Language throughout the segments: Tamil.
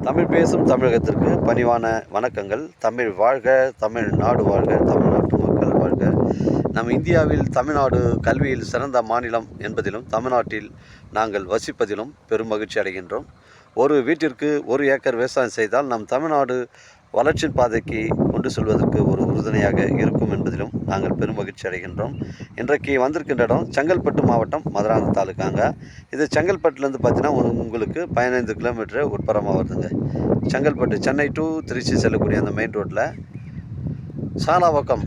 தமிழ் பேசும் தமிழகத்திற்கு பணிவான வணக்கங்கள். தமிழ் வாழ்க, தமிழ்நாடு வாழ்க, தமிழ்நாட்டு மக்கள் வாழ்க. நம் இந்தியாவில் தமிழ்நாடு கல்வியில் சிறந்த மாநிலம் என்பதிலும் தமிழ்நாட்டில் நாங்கள் வசிப்பதிலும் பெரும் மகிழ்ச்சி அடைகின்றோம். ஒரு வீட்டிற்கு 1 ஏக்கர் விவசாயம் செய்தால் நம் தமிழ்நாடு வளர்ச்சியின் பாதைக்கு கொண்டு செல்வதற்கு ஒரு உறுதுணையாக இருக்கும் என்பதிலும் நாங்கள் பெரும் மகிழ்ச்சி அடைகின்றோம். இன்றைக்கு வந்திருக்கின்ற இடம் செங்கல்பட்டு மாவட்டம் மதுராந்தகம் தாலுக்காங்க. இது செங்கல்பட்டுலேருந்து பார்த்தீங்கன்னா உங்களுக்கு 15 கிலோமீட்டர் உட்புறமாக வருதுங்க. செங்கல்பட்டு சென்னை டு திருச்சி செல்லக்கூடிய அந்த மெயின் ரோட்டில் சாலாவாக்கம்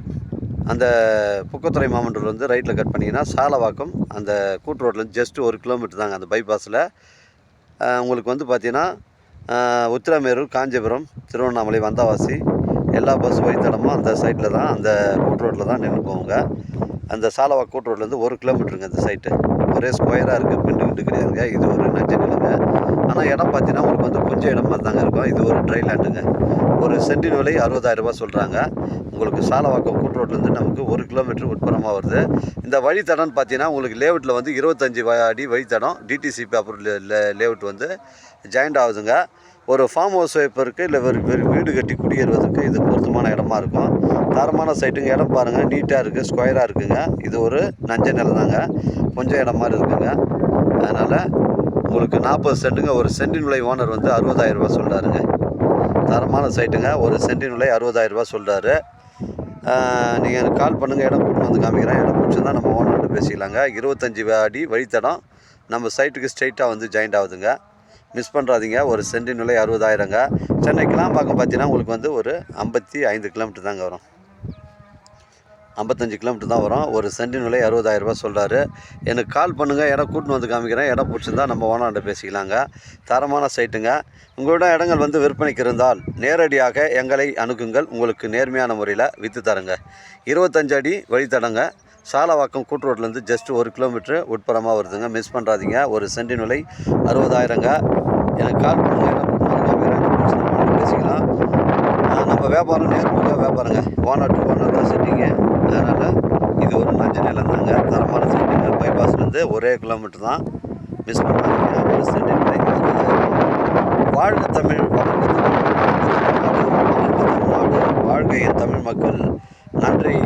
அந்த புக்கத்துறை மாமண்டூர் வந்து ரைட்டில் கட் பண்ணிங்கன்னா சாலவாக்கம் அந்த கூட்டு ரோட்லேருந்து ஜஸ்ட்டு 1 கிலோமீட்டர் தாங்க. அந்த பைபாஸில் உங்களுக்கு வந்து பார்த்தீங்கன்னா உத்திரமேரூர், காஞ்சிபுரம், திருவண்ணாமலை, வந்தவாசி எல்லா பஸ் வழித்தடமும் அந்த சைட்டில் தான், அந்த கூட்டு ரோட்டில் தான் நின்று போவோங்க. அந்த சாலவா கூட்டு ரோட்லேருந்து 1 கிலோமீட்டருங்க அந்த சைட்டு. ஒரே ஸ்கொயராக இருக்குது, பிண்டு கிண்டு கிடையாதுங்க. இது ஒரு நஞ்ச நிலங்க. ஆனால் இடம் பார்த்தீங்கன்னா உங்களுக்கு வந்து புஞ்ச இடம் மாதிரி தாங்க இருக்கும். இது ஒரு ட்ரை லேண்டுங்க. ஒரு சென்டின் விலை 60,000 ரூபா சொல்கிறாங்க. உங்களுக்கு சாலவாக்கம் கூட்டு ரோட்லேருந்து நமக்கு 1 கிலோமீட்டர் உட்புறமாக வருது. இந்த வழித்தடம்னு பார்த்தீங்கன்னா உங்களுக்கு லேஅவுட்டில் வந்து 25 அடி வழித்தடம் டிடிசிபி அப்ரூவல் லேஅவுட் வந்து ஜாயிண்ட் ஆகுதுங்க. ஒரு ஃபார்ம் ஹவுஸ் வைப்பதற்கு இல்லை ஒரு வீடு கட்டி குடியேறுவதற்கு இது பொருத்தமான இடமா இருக்கும். தரமான சைட்டுங்க. இடம் பாருங்கள், நீட்டாக இருக்குது, ஸ்கொயராக இருக்குங்க. இது ஒரு நஞ்ச நிலம் தாங்க, கொஞ்சம் இடம் மாதிரி இருக்குங்க. அதனால் உங்களுக்கு 40 சென்ட்டுங்க. ஒரு சென்டின் விலை ஓனர் வந்து 60,000 ரூபா சொல்கிறாருங்க. தரமான சைட்டுங்க. ஒரு சென்டின் விலை 60,000 ரூபா சொல்கிறாரு. நீங்கள் எனக்கு கால் பண்ணுங்கள், இடம் கூட்டு வந்து காமிக்கிறேன். இடம் பிடிச்சிருந்தா நம்ம ஓனர்கிட்ட பேசிக்கலாங்க. 25 அடி வழித்தடம் நம்ம சைட்டுக்கு ஸ்ட்ரைட்டாக வந்து ஜாயிண்ட் ஆகுதுங்க. மிஸ் பண்ணுறாதீங்க. ஒரு சென்டின் விலை 60,000ங்க. சென்னை கிளாம்பாக்கம் பார்த்தீங்கன்னா உங்களுக்கு வந்து ஒரு 55 கிலோமீட்டர் தாங்க வரும். 55 கிலோமீட்டர் தான் வரும். ஒரு சென்டின் விலை 60,000 ரூபா சொல்கிறாரு. எனக்கு கால் பண்ணுங்கள், இடம் கூட்டின்னு வந்து காமிக்கிறேன். இடம் பிடிச்சிருந்தா நம்ம ஓனர்கிட்ட பேசிக்கலாங்க. தரமான சைட்டுங்க. உங்களோட இடங்கள் வந்து விற்பனைக்கு இருந்தால் நேரடியாக எங்களை அணுகுங்கள். உங்களுக்கு நேர்மையான முறையில் விற்று தரங்க. 25 அடி வழித்தடங்க. சாலவாக்கம் கூட்டு ரோட்லேருந்து ஜஸ்ட் 1 கிலோமீட்டர் உட்புறமாக வருதுங்க. மிஸ் பண்ணுறாதீங்க. ஒரு சென்டின் விலை 60,000ங்க. எனக்கு கால் பண்ணுங்கள், இடம் கூட்டின்னு வந்து காமிக்கிறேன். இடம் பிடிச்சிருந்தா பேசிக்கலாம். நம்ம வியாபாரம் நேர்முக வியாபாரங்க. ஓனர் டு ஓனர் தான் செட்டிங்க. அதனால் இது ஒரு நஞ்ச நிலம் தாங்க. தரமான செட்டிங்க. பைபாஸ்லேருந்து 1 கிலோமீட்டர் தான். மிஸ் பண்ணாதீங்க. ஒரு சென்டின் விலை 60,000. வாழ்க தமிழ், வளர்க தமிழ்நாடு, வாழ்க என் தமிழ் மக்கள். நன்றி.